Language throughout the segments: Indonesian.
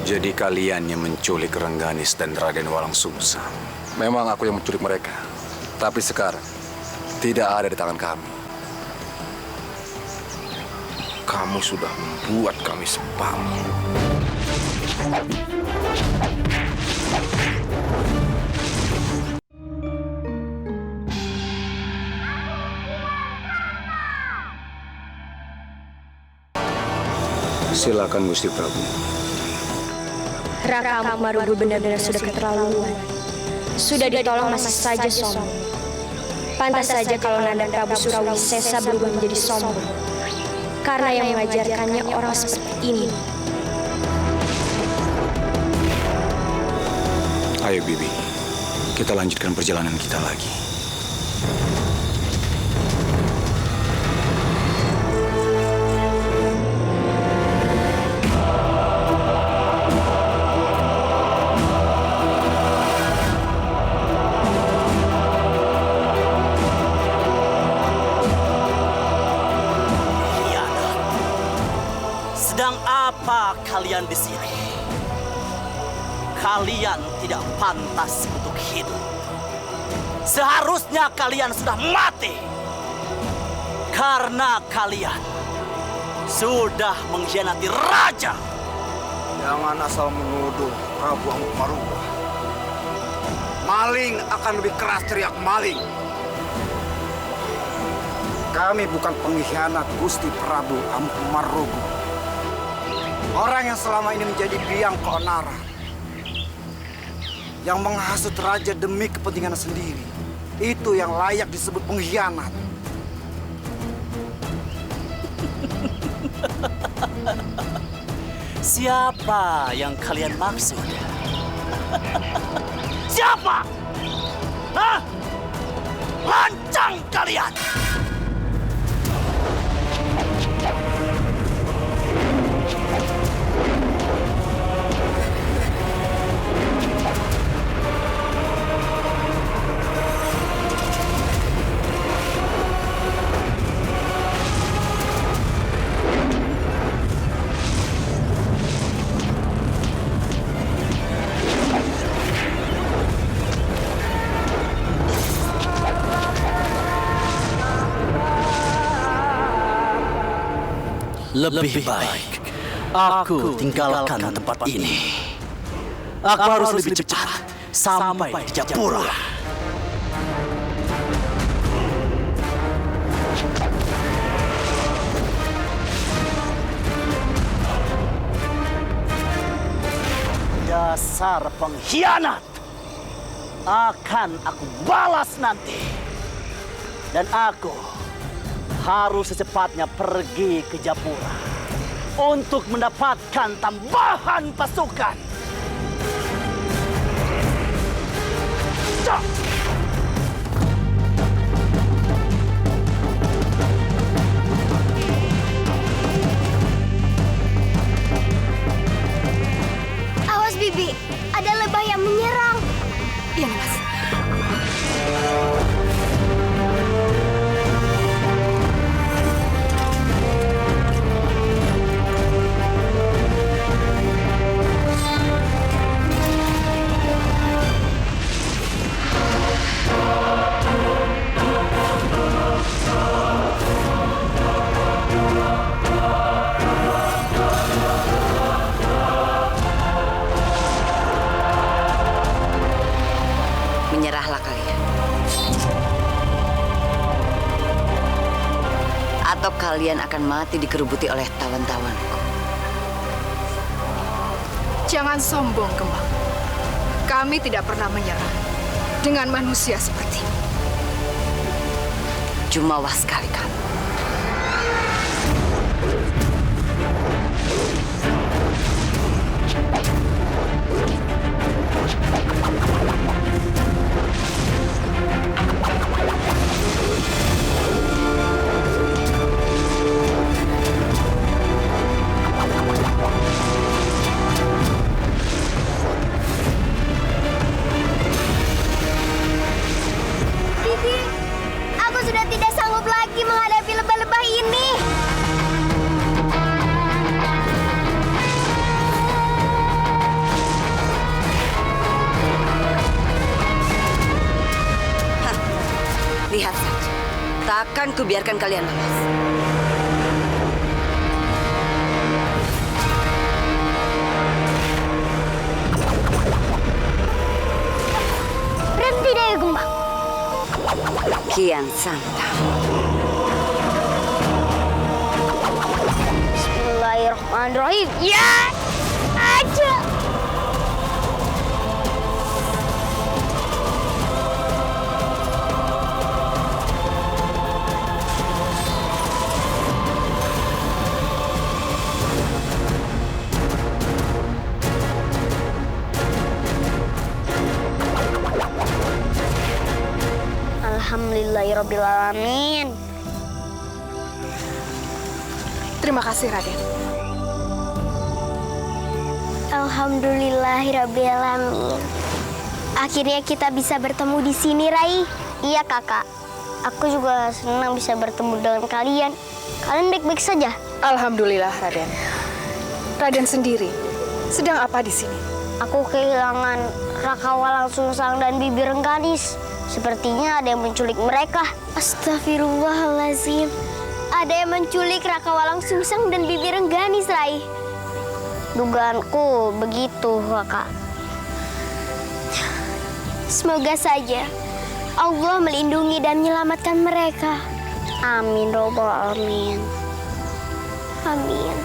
Jadi kalian yang menculik Rengganis dan Raden Walangsungsang. Memang aku yang menculik mereka. Tapi sekarang tidak ada di tangan kami. Kamu sudah membuat kami sepamu. Silakan Gusti Prabu. Raka Amuk Marugul benar-benar sudah keterlaluan. Sudah ditolong masih saja sombong. Pantas saja kalau Nanda Prabu Surawisesa berubah menjadi sombong. Karena yang mengajarkannya orang seperti ini. Ayo Bibi, kita lanjutkan perjalanan kita lagi. Sedang apa kalian di sini? Kalian tidak pantas untuk hidup. Seharusnya kalian sudah mati. Karena kalian sudah mengkhianati raja. Jangan asal menuduh Prabu Amuk Marugul. Maling akan lebih keras teriak maling. Kami bukan pengkhianat Gusti Prabu Amuk Marugul. Orang yang selama ini menjadi biang keonaran, yang menghasut raja demi kepentingan sendiri, itu yang layak disebut pengkhianat. Siapa yang kalian maksud? Siapa? Hah? Lancang kalian! Lebih baik aku tinggalkan tempat ini. Aku harus lebih cepat sampai di Japura. Dasar pengkhianat akan aku balas nanti. Dan aku harus secepatnya pergi ke Japura untuk mendapatkan tambahan pasukan. Awas Bibi, ada lebah yang menyerang. Iya, Mas. Menyerahlah kalian. Atau kalian akan mati dikerubuti oleh tawan-tawanku. Jangan sombong, Kembang. Kami tidak pernah menyerah dengan manusia seperti ini. Jumawa sekali kamu. Bibi, aku sudah tidak sanggup lagi menghadapi akan kubiarkan kalian lolos. Berhenti Dewi Gembang. Kian Santang. Bismillahirrahmanirrahim. Ya aja. Alhamdulillahirrabbilalamin. Terima kasih, Raden. Alhamdulillahirrabbilalamin. Akhirnya kita bisa bertemu di sini, Rai. Iya, Kakak. Aku juga senang bisa bertemu dengan kalian. Kalian baik-baik saja? Alhamdulillah, Raden. Raden sendiri sedang apa di sini? Aku kehilangan Raka Walang Sungsang dan Bibi Rengganis. Sepertinya ada yang menculik mereka. Astagfirullahalazim. Ada yang menculik Raka Walang Sungsang dan Bibi Rengganis, Rai. Dugaanku begitu, Kakak. Semoga saja Allah melindungi dan menyelamatkan mereka. Amin, robbal alamin. Amin.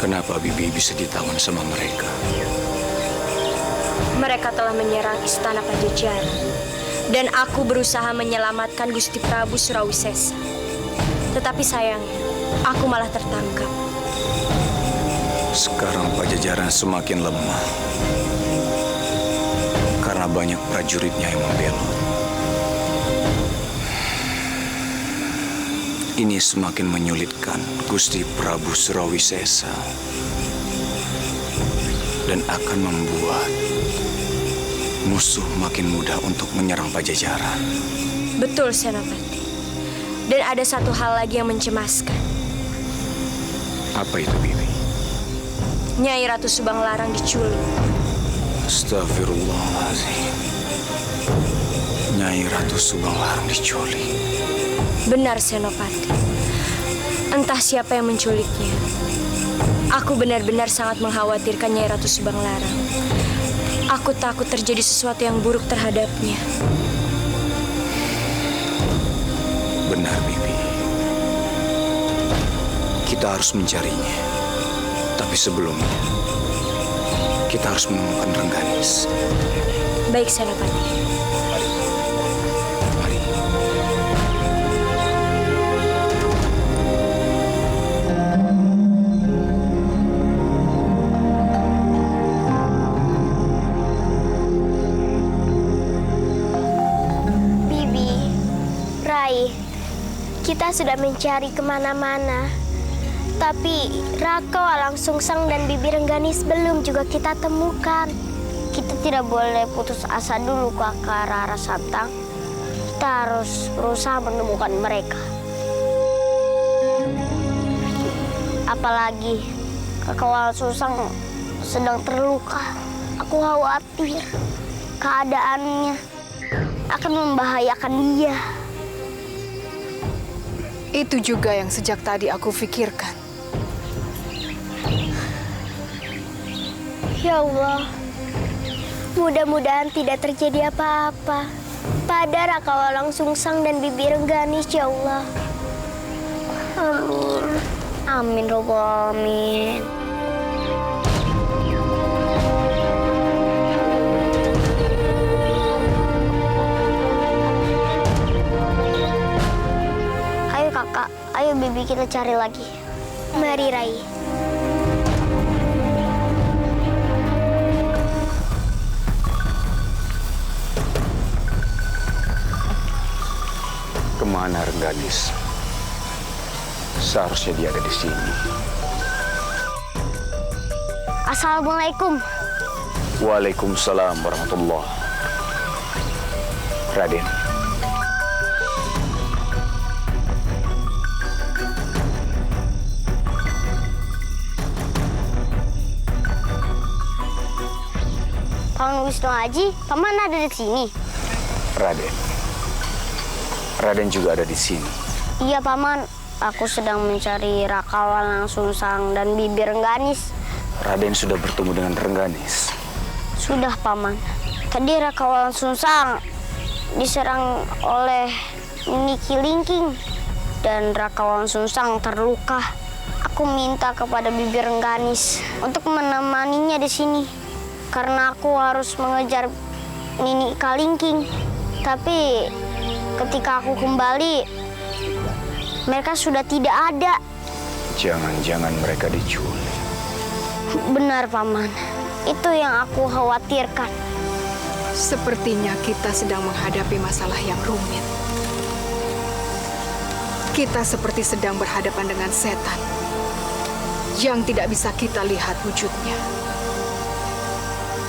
Kenapa Bibi bisa ditawan sama mereka? Mereka telah menyerang istana Pajajaran. Dan aku berusaha menyelamatkan Gusti Prabu Surawisesa. Tetapi sayangnya, aku malah tertangkap. Sekarang Pajajaran semakin lemah. Karena banyak prajuritnya yang membelot. Ini semakin menyulitkan Gusti Prabu Surawisesa. Dan akan membuat musuh makin mudah untuk menyerang Pajajaran. Betul, Senopati. Dan ada satu hal lagi yang mencemaskan. Apa itu, Bibi? Nyai Ratu Subanglarang diculik. Astagfirullahaladzim. Nyai Ratu Subanglarang diculik. Benar, Senopati. Entah siapa yang menculiknya. Aku benar-benar sangat mengkhawatirkan Nyai Ratu Subanglarang. Aku takut terjadi sesuatu yang buruk terhadapnya. Benar, Bibi. Kita harus mencarinya. Tapi sebelumnya, kita harus menemukan Rengganis. Baik, Senopati. Mari. Bibi, Rai, kita sudah mencari kemana-mana. Tapi Raka Walang Sungsang dan Bibi Rengganis belum juga kita temukan. Kita tidak boleh putus asa dulu, Kakak Rara Santang. Kita harus berusaha menemukan mereka. Apalagi Kakak Walang Sungsang sedang terluka. Aku khawatir keadaannya akan membahayakan dia. Itu juga yang sejak tadi aku pikirkan. Ya Allah, mudah-mudahan tidak terjadi apa-apa pada Raka Walang Sungsang dan Bibi Rengganis, ya Allah. Amin. Amin, robbal alamin. Ayo kakak, ayo Bibi kita cari lagi. Mari Rai. Kemana Rengganis? Seharusnya dia ada di sini. Assalamualaikum. Waalaikumsalam warahmatullahi. Raden. Paman Paman Wisnu Aji, Paman ada di sini. Raden juga ada di sini. Iya, Paman. Aku sedang mencari Raka Walang Sungsang dan Bibi Rengganis. Raden sudah bertemu dengan Rengganis. Sudah, Paman. Tadi Raka Walang Sungsang diserang oleh Nini Kilingking dan Raka Walang Sungsang terluka. Aku minta kepada Bibi Rengganis untuk menemaninya di sini karena aku harus mengejar Nini Kalingking. Tapi ketika aku kembali, mereka sudah tidak ada. Jangan-jangan mereka diculik. Benar, Paman. Itu yang aku khawatirkan. Sepertinya kita sedang menghadapi masalah yang rumit. Kita seperti sedang berhadapan dengan setan yang tidak bisa kita lihat wujudnya,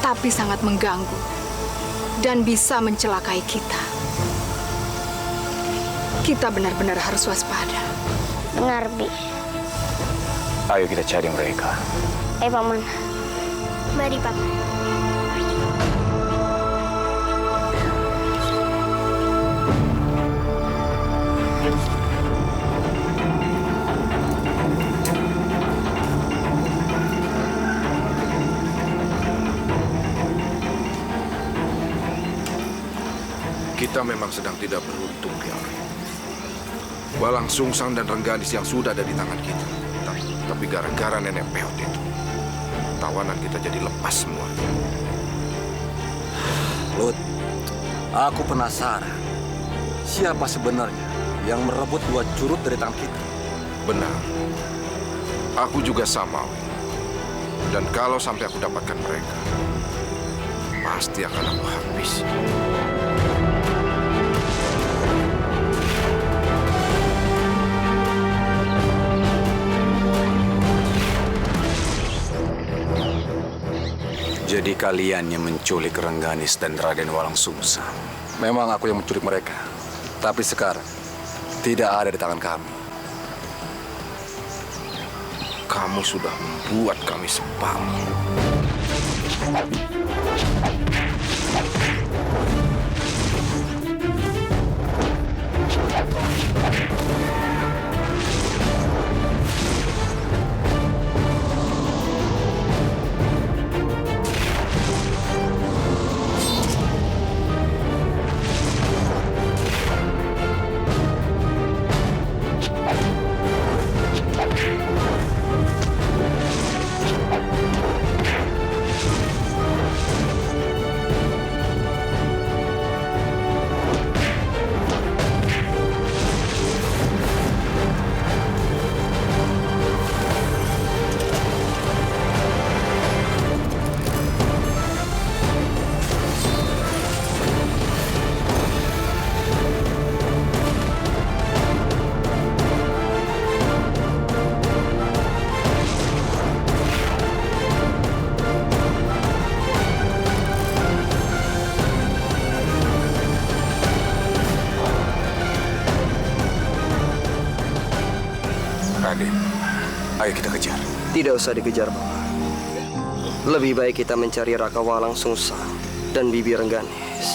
tapi sangat mengganggu dan bisa mencelakai kita. Kita benar-benar harus waspada. Benar, Bi. Ayo kita cari mereka. Paman. Mari, Paman. Kita memang sedang tidak beruntung, Kiai. Walang Sungsang dan Rengganis yang sudah ada di tangan kita. Tapi gara-gara nenek peot itu, tawanan kita jadi lepas semua. Lut, aku penasaran. Siapa sebenarnya yang merebut 2 curut dari tangan kita? Benar. Aku juga sama, Wi. Dan kalau sampai aku dapatkan mereka, pasti akan aku habisi. Jadi kalian yang menculik Rengganis dan Raden Walang Sungsang. Memang aku yang menculik mereka. Tapi sekarang tidak ada di tangan kami. Kamu sudah membuat kami separuh. Raden, ayo kita kejar. Tidak usah dikejar, Bapak. Lebih baik kita mencari Raka Walang Sungsang dan Bibi Rengganis.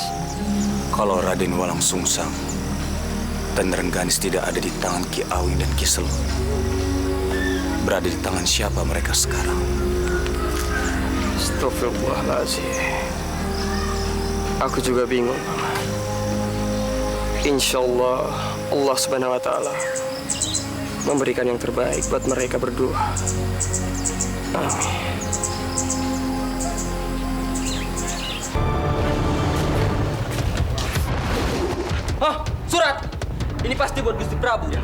Kalau Raden Walang Sungsang dan Rengganis tidak ada di tangan Ki Awing dan Ki Selung, berada di tangan siapa mereka sekarang? Astagfirullahaladzim. Aku juga bingung, Mama. Insya Allah, Allah Subhanahu wa Ta'ala memberikan yang terbaik buat mereka berdua. Amin. Hah? Surat! Ini pasti buat Gusti Prabu ya?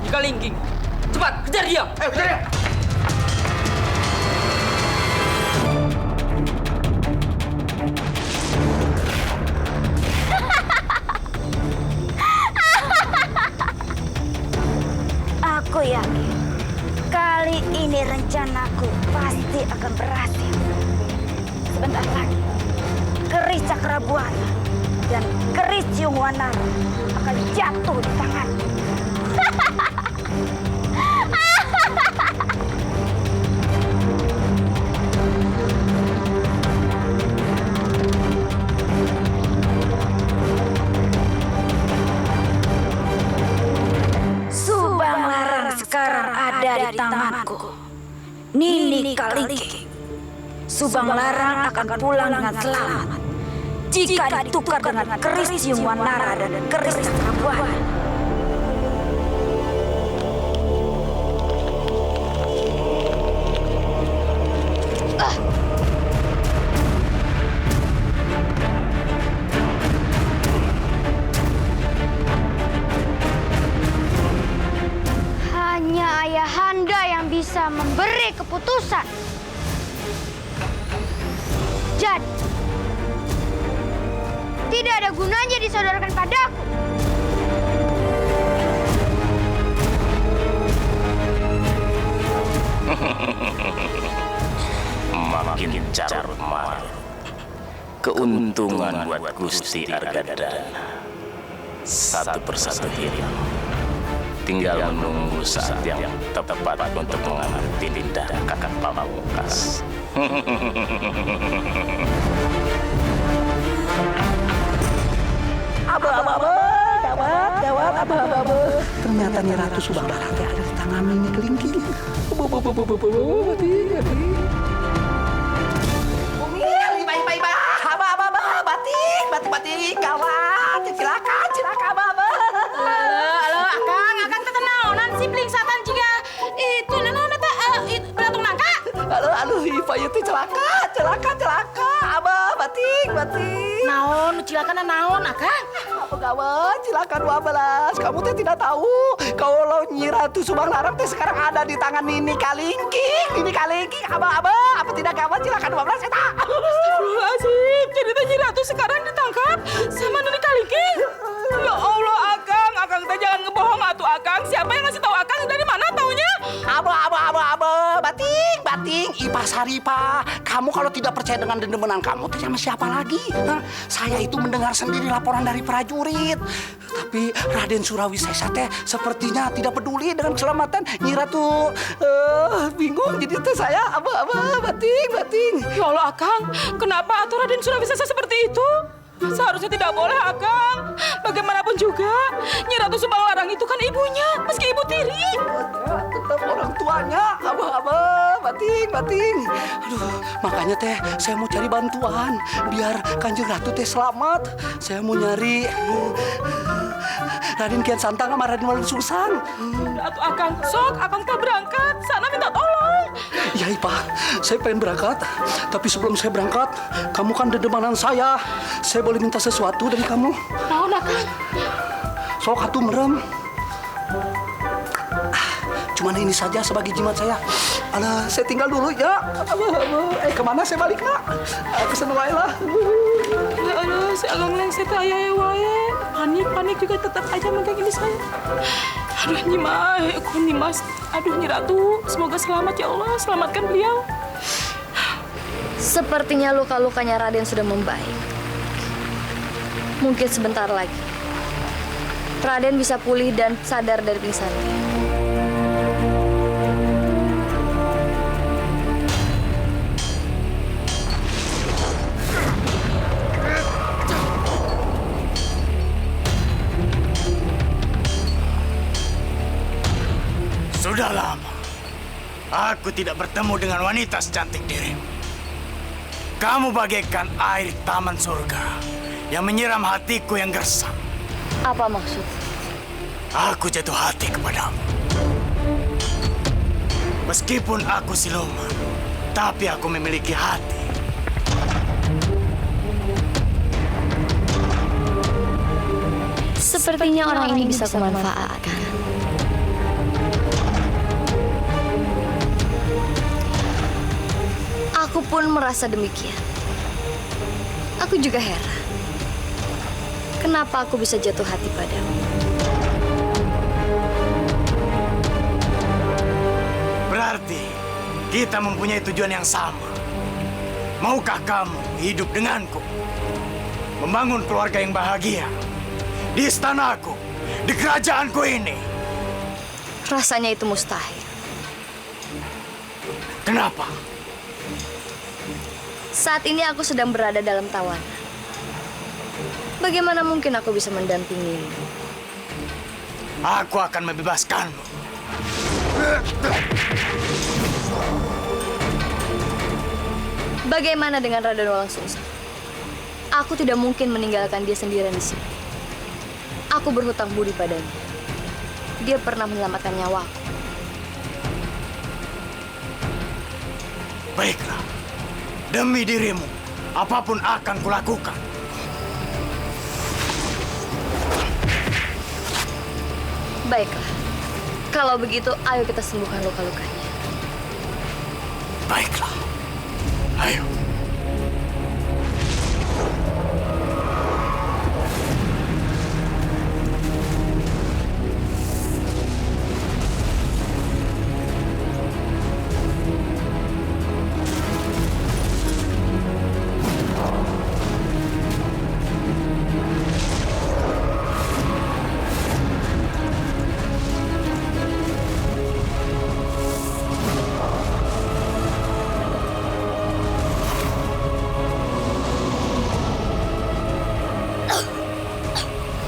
Jika Lingking, cepat kejar dia! Ayo kejar dia! Aku yakin kali ini rencanaku pasti akan berhasil. Sebentar lagi, keris Cakrabuana dan keris Ciungwanara akan jatuh di tanganku. Nini Kaliki, Subang Larang akan pulang dengan selamat jika ditukar dengan keris Yung Wanara dan keris Prabuana. Hanya Ayahanda yang bisa memberi keputusan. Jadi, tidak ada gunanya disodorkan padaku. Makin carut marut. Keuntungan buat Gusti Argadana. Satu persatu hilang. Tinggal menunggu saat yang tepat untuk mengambil tindak Kakang Pamungkas. Ternyata Nyi Ratu Subang Larang ada di tangan Nini Kelingking. Batik, kawan, cilaka, baba. Halo, akang tetenaonan si bling satan jika itu naon eta belatung nangka. Halo, Ipa itu celaka, abah, batik. Naon, cilaka naon, akang? Apa kawan, cilaka 12. Kamu teh tidak tahu kalau Nyi Ratu Subang Larang teh sekarang ada di tangan Nini Kalingking, abah, apa tidak kawan cilaka 12 eta? Astagfirullahaladzim, jadi teh Nyi Ratu sekarang ditangkap sama Nini Kalingking. Ya Allah, Akang teh jangan ngebohong atuh Akang. Siapa yang ngasih tahu Akang dari mana taunya? Abah, bating, Ipa Saripa. Kamu kalau tidak percaya dengan dendemenan kamu, tuh sama siapa lagi? Hah? Saya itu mendengar sendiri laporan dari prajurit. Tapi Raden Surawi Sesa teh sepertinya tidak peduli dengan keselamatan Nyi Ratu. Bingung jadi teh saya, abah, bating. Ya Allah, Akang, kenapa atuh Raden Surawi Sesa seperti itu? Seharusnya tidak boleh, Akang. Bagaimanapun juga, Nyi Ratu Subang Larang itu kan ibunya, meski ibu tiri. Tetap orang tuanya, abah, bating. Aduh, makanya teh saya mau cari bantuan biar Kanjeng Ratu teh selamat. Saya mau nyari Raden Kian Santang sama Raden Walang Sungsang. Atuh Akang, sok Akang teh berangkat, sana minta tolong. Ya Ipa, saya pengen berangkat, tapi sebelum saya berangkat, kamu kan dedemanan saya. Saya boleh minta sesuatu dari kamu? Naon Akang? Sok atuh merem. Cuman ini saja sebagai jimat saya. Alah, saya tinggal dulu ya. Kemana saya balik nak? Kesana wae lah. Aduh, si Agang Leng saya aya wae. Panik juga tetap aja megang ini saya. Aduh, Nyi Mas. Aduh, Nyi Ratu, semoga selamat ya Allah. Selamatkan beliau. Sepertinya luka-lukanya Raden sudah membaik. Mungkin sebentar lagi Raden bisa pulih dan sadar dari pingsannya. Sudah lama aku tidak bertemu dengan wanita secantik dirimu. Kamu bagaikan air taman surga yang menyiram hatiku yang gersang. Apa maksud? Aku jatuh hati kepadamu. Meskipun aku siluman, tapi aku memiliki hati. Sepertinya orang ini bisa kumanfaatkan. Aku pun merasa demikian. Aku juga heran. Kenapa aku bisa jatuh hati padamu? Berarti kita mempunyai tujuan yang sama. Maukah kamu hidup denganku? Membangun keluarga yang bahagia di istanaku, di kerajaanku ini. Rasanya itu mustahil. Kenapa? Saat ini aku sedang berada dalam tawanan. Bagaimana mungkin aku bisa mendampingimu? Aku akan membebaskanmu. Bagaimana dengan Raden Walang Sungsang? Aku tidak mungkin meninggalkan dia sendirian di sini. Aku berhutang budi padanya. Dia pernah menyelamatkan nyawaku. Baiklah, demi dirimu, apapun akan kulakukan. Baiklah, kalau begitu ayo kita sembuhkan luka-lukanya. Baiklah, ayo.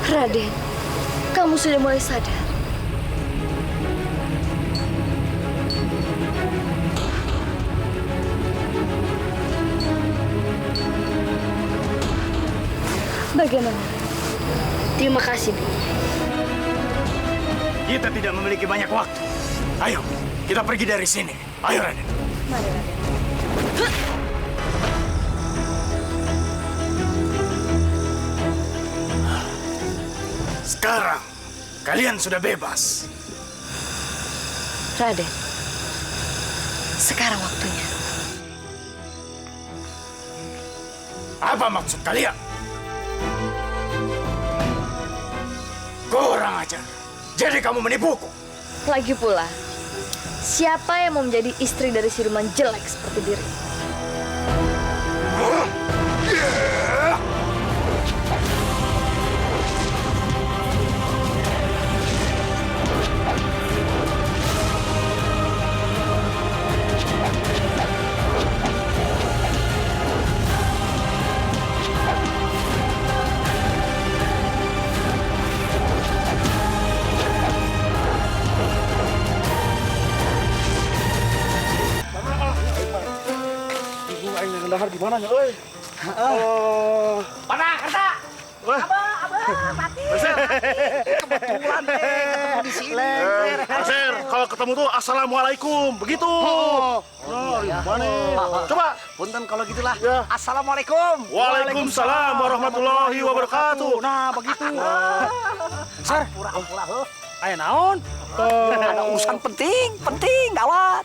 Raden, kamu sudah mulai sadar. Bagaimana? Terima kasih, Bu. Kita tidak memiliki banyak waktu. Ayo, kita pergi dari sini. Ayo, Raden. Mari, Raden. Sekarang, kalian sudah bebas. Raden, sekarang waktunya. Apa maksud kalian? Kurang ajar. Jadi kamu menipuku? Lagi pula, siapa yang mau menjadi istri dari siluman jelek seperti diri? Dahar di mana ya, euy? Mana, Karta? Abah, mati. Kebetulan ketemu di sini. Sir, kalau ketemu tuh assalamualaikum, begitu. Nah, gimana? Coba. Punten kalau gitulah. Ya. Assalamualaikum. Waalaikumsalam warahmatullahi wabarakatuh. Nah, begitu. Sir, pura-pura. Ayo naon? Ada urusan penting, gawat.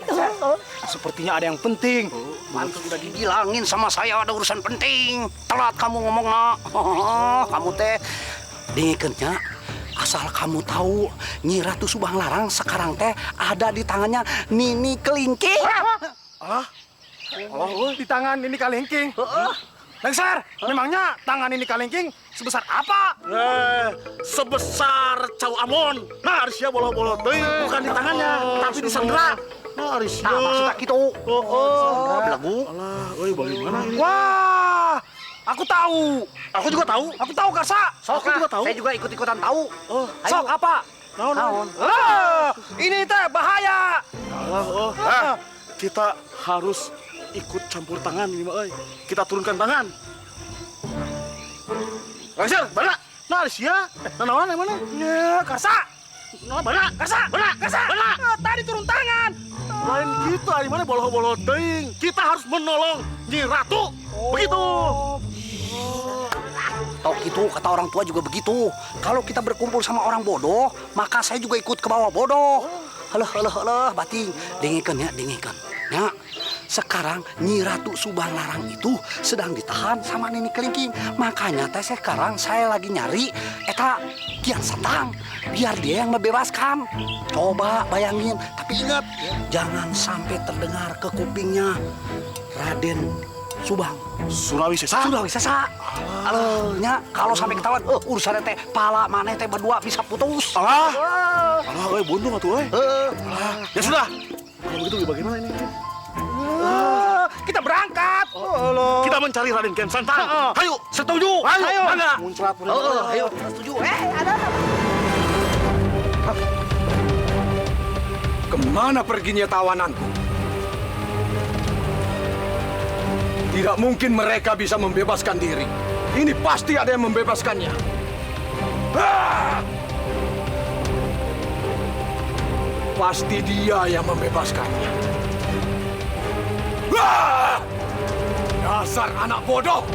Sepertinya ada yang penting. Mantu udah dibilangin sama saya ada urusan penting. Telat kamu ngomong nak. Kamu teh dengekennya. Asal kamu tahu, Nyi Ratu Subang Larang sekarang teh ada di tangannya Nini Kelingking. Di tangan ini kalengking. Lengser, memangnya tangan ini kalengking sebesar apa? Sebesar Cau Amon. Nah, Arisya bolo-bolo teuing, bukan di tangannya, tapi di sandera. Nah, Arisya. Nah, maksudnya gitu. Belagu. Alah, bagaimana ini? Wah, aku tahu. Aku juga tahu. Aku tahu, Karsa. Aku juga tahu. Saya juga ikut-ikutan tahu. Sok apa? Naon? Ini teh bahaya. Kita harus ikut campur tangan ini mah, kita turunkan tangan. Langsir, bala. Nah, Arisya. Nanawan yang mana? Ya, Karsa. Nah, bala. Karsa. Bala. Tadi turun tangan. Lain gitu, di mana boloh-boloh teuing. Kita harus menolong Nyi Ratu. Begitu. Tok gitu, kata orang tua juga begitu. Kalau kita berkumpul sama orang bodoh, maka saya juga ikut ke bawah bodoh. Halah, bating. Dengekan. Ya, sekarang Nyi Ratu Subang Larang itu sedang ditahan sama Nini Kelingking. Makanya teh sekarang saya lagi nyari eta Kian Santang biar dia yang membebaskan. Coba bayangin, tapi ingat jangan sampai terdengar ke kupingnya Raden Surawi Sesa. Halo, nya kalau sampai ketahuan, urusannya teh pala maneh teh berdua bisa putus. Alah, bundung atuh, ya sudah. Kalau begitu bagaimana ini? Kita berangkat. Kita mencari Raden Kian Santang. Ayo, setuju. Ayo. Bangga. Muncrat. Ayo, setuju. Ada. Kemana perginya tawananku? Tidak mungkin mereka bisa membebaskan diri. Ini pasti ada yang membebaskannya. Pasti dia yang membebaskannya. Dasar anak bodoh!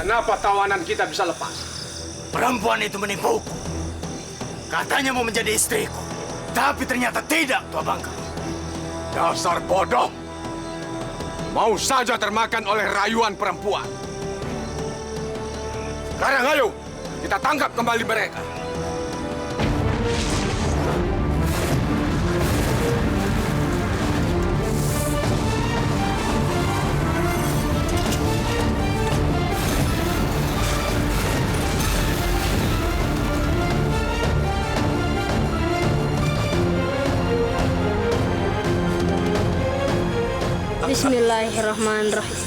Kenapa tawanan kita bisa lepas? Perempuan itu menipuku. Katanya mau menjadi istriku. Tapi ternyata tidak, Tua Bangka. Dasar bodoh! Mau saja termakan oleh rayuan perempuan. Sekarang ayo, kita tangkap kembali mereka. Bismillahirrahmanirrahim.